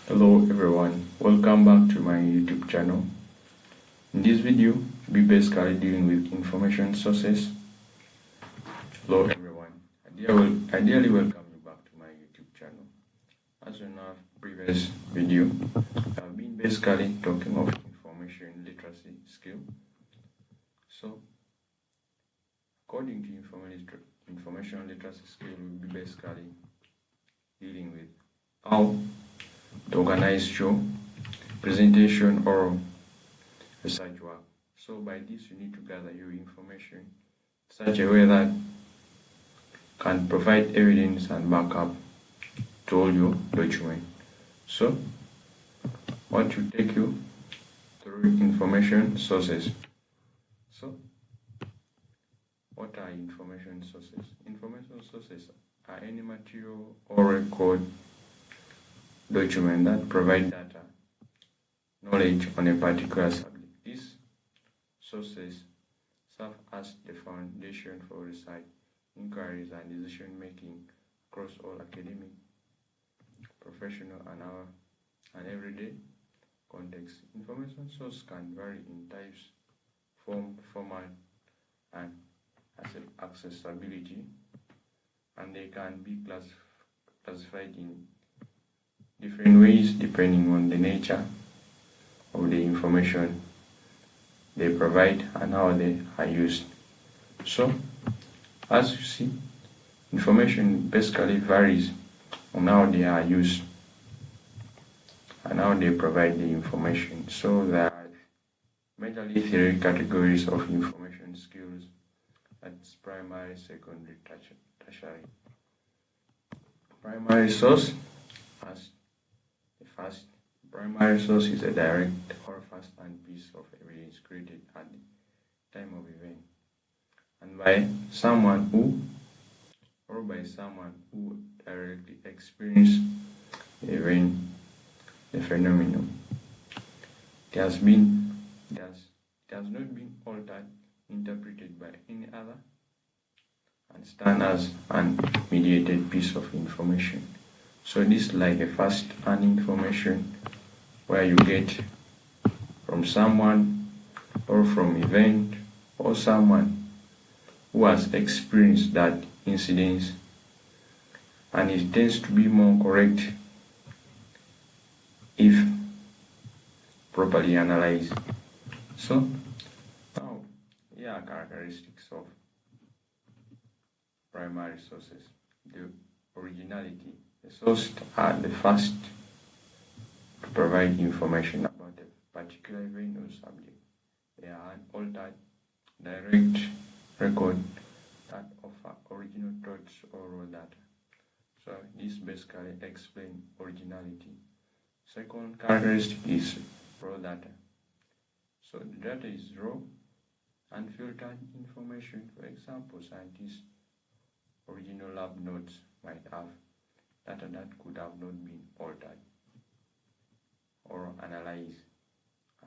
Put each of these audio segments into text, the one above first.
Hello everyone, welcome back to my YouTube channel. In this video, we basically dealing with information sources. Hello everyone, ideally welcome you back to my YouTube channel. As in our previous video, I've been basically talking of information literacy skill. So, according to information literacy skill, we'll be basically dealing with how to organize show, presentation, or research work. So by this you need to gather your information in such a way that can provide evidence and backup to all your document. So what will take you through information sources. So what are information sources? Information sources are any material or record document that provide data, knowledge on a particular subject. These sources serve as the foundation for research, inquiries, and decision making across all academic, professional, and everyday contexts. Information sources can vary in types, format, and accessibility, and they can be classified in different ways depending on the nature of the information they provide and how they are used. So, as you see, information basically varies on how they are used and how they provide the information. So there are majorly three categories of information skills. That's primary, secondary, tertiary. Primary source as the first. Primary source is a direct or first-hand piece of evidence created at the time of event, and by someone who directly experienced the event, the phenomenon. It has not been altered, interpreted by any other, and stand as an mediated piece of information. So this is like a first-hand information where you get from someone or from event or someone who has experienced that incident, and it tends to be more correct if properly analyzed. So now here are characteristics of primary sources. The originality. The sources are the first to provide information about a particular event or subject. They are an altered, direct record that offer original thoughts or raw data. So this basically explains originality. Second characteristic is raw data. So the data is raw, unfiltered information. For example, scientists' original lab notes might have data that could have not been altered or analyzed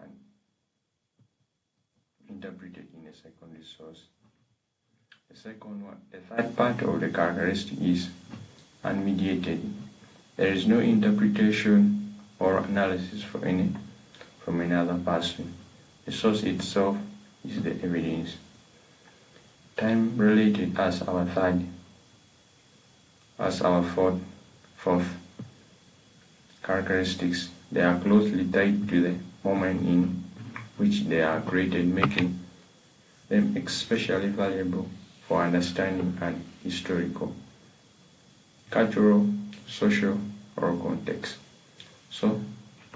and interpreted in a secondary source. The third part of the characteristic is unmediated. There is no interpretation or analysis from another person. The source itself is the evidence. Time related as our fourth characteristics. They are closely tied to the moment in which they are created, making them especially valuable for understanding an historical, cultural, social, or context. So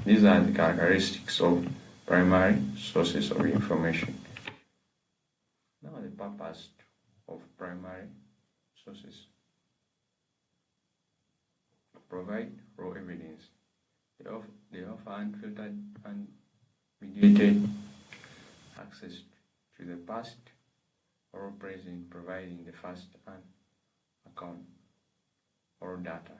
these are the characteristics of primary sources of information. Now the purpose of primary sources. Provide raw evidence. They offer unfiltered and mediated access to the past or present, providing the first-hand account or data.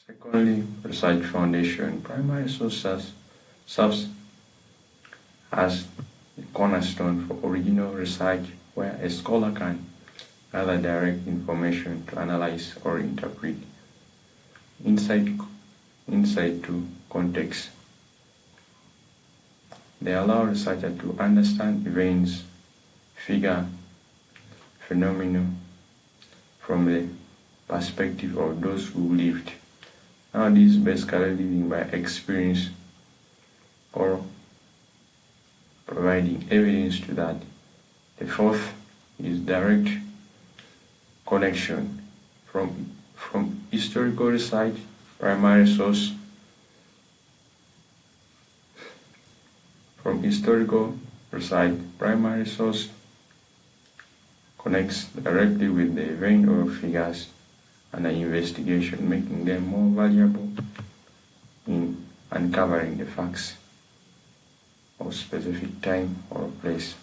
Secondly, research foundation. Primary sources serves as the cornerstone for original research, where a scholar can other direct information to analyze or interpret. Insight to context. They allow researchers to understand events, figure, phenomena from the perspective of those who lived. Now this is basically living by experience or providing evidence to that. The fourth is direct connection from historical research, primary source. From historical research, primary source connects directly with the event or figures and an investigation, making them more valuable in uncovering the facts of specific time or place.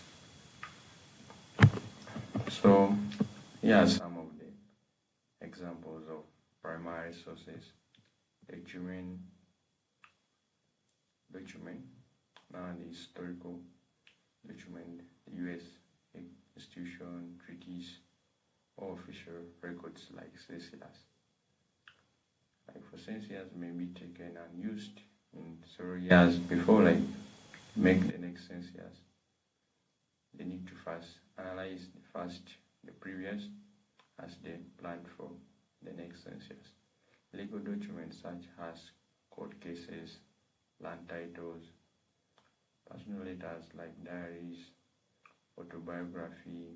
So here are some of the examples of primary sources. Document, now the historical document, the US institution, treaties, or official records like census. Like for census may be taken and used in several years before make the next census. They need to first analyze the previous as they plan for the next census. Legal documents such as court cases, land titles, personal letters like diaries, autobiography,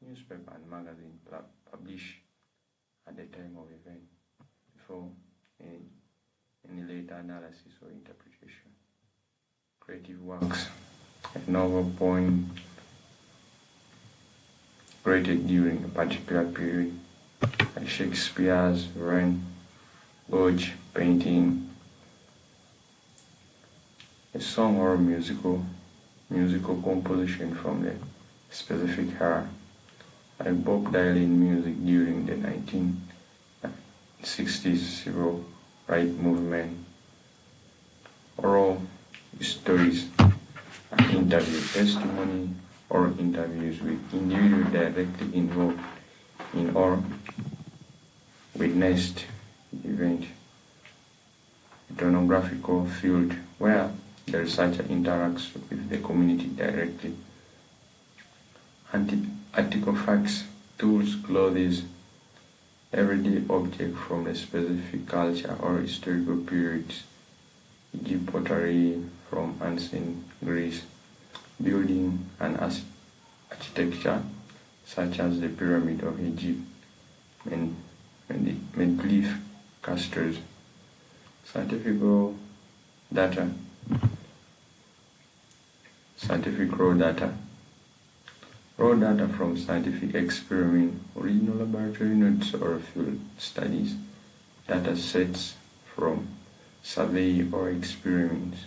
newspaper and magazine published at the time of event before any later analysis or interpretation. Creative works, a novel poem created during a particular period, like Shakespeare's Wren, Gorge painting, a song or musical composition from the specific era, like Bob Dylan music during the 1960s civil rights movement, oral stories, and interview testimony or interviews with individuals directly involved in or witnessed the event. Ethnographical field, where the researcher interacts with the community directly. Artifacts, tools, clothes, everyday object from a specific culture or historical periods, e.g. pottery from ancient Greece, building and architecture such as the Pyramid of Egypt and the medieval castles. Scientific raw data from scientific experiment, original laboratory notes or field studies, data sets from survey or experiments.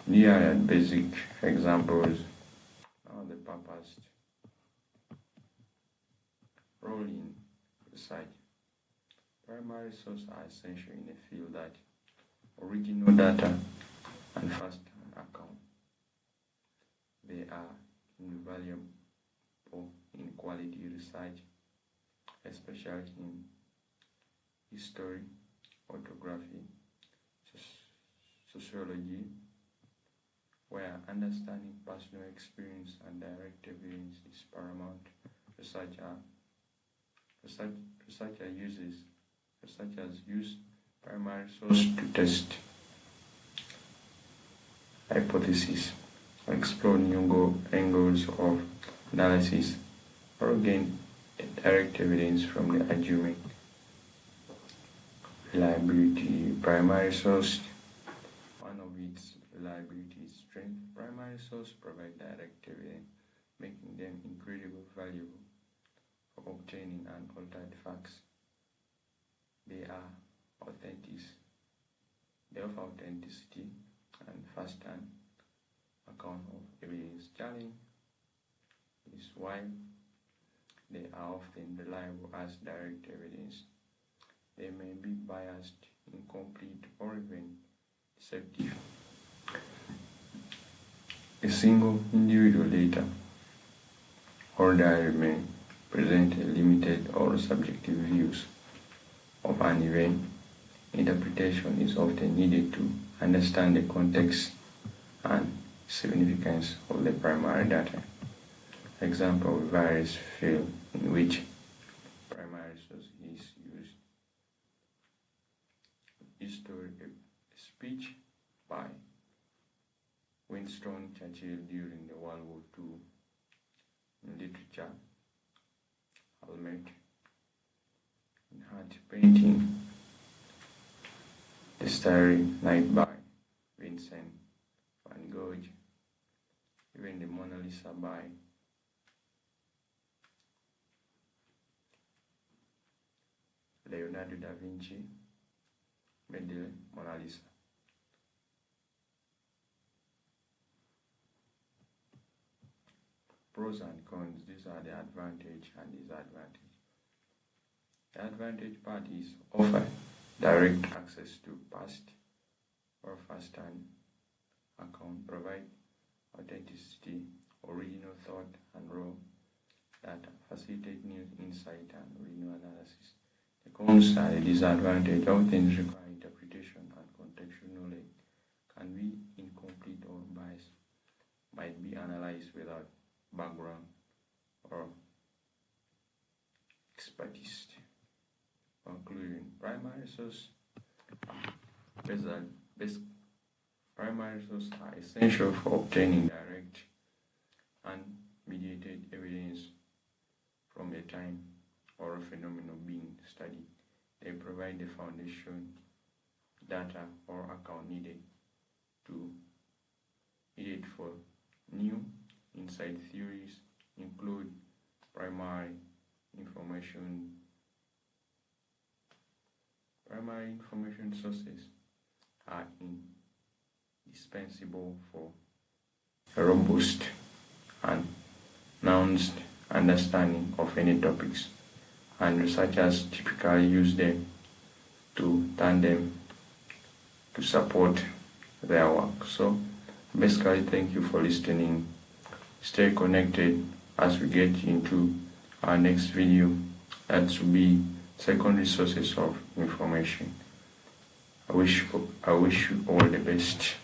Here are basic examples. Now the purpose role in research. Primary sources are essential in a field that original data and first-hand account. They are invaluable in quality research, especially in history, orthography, sociology, where understanding personal experience and direct evidence is paramount. Researchers use primary source to test hypotheses, explore new angles of analysis, or gain direct evidence from the argument. Reliability. Primary source, one of its reliability is strength. Primary source provide direct evidence, making them incredibly valuable for obtaining unaltered facts. They offer authenticity and first-hand account of evidence. Challenge is why they are often reliable as direct evidence. They may be biased, incomplete, or even deceptive. A single individual data or diary may present a limited or subjective views of an event. Interpretation is often needed to understand the context and significance of the primary data. Example: various field in which primary source is used. History: a speech by Winston Churchill during the World War II. In literature: Hamlet. In art: painting, The Starry Night by Vincent van Gogh. Even the Mona Lisa by Leonardo da Vinci made the Mona Lisa. Pros and cons: these are the advantage and disadvantage. The advantage part is offer direct access to past or first-hand account, provide authenticity, original thought and raw data, facilitate new insight and original analysis. The cons are the disadvantage. All things require interpretation and contextual knowledge, can be incomplete or biased, might be analyzed without background or expertise. Conclusion: primary source primary sources are essential for obtaining direct and mediated evidence from a time or a phenomenon being studied. They provide the foundation, data or account needed for new insight. Theories include primary information sources are indispensable for a robust and nuanced understanding of any topics, and researchers typically use them to tandem to support their work. So basically, thank you for listening. Stay connected as we get into our next video. That will be secondary sources of information. I wish you all the best.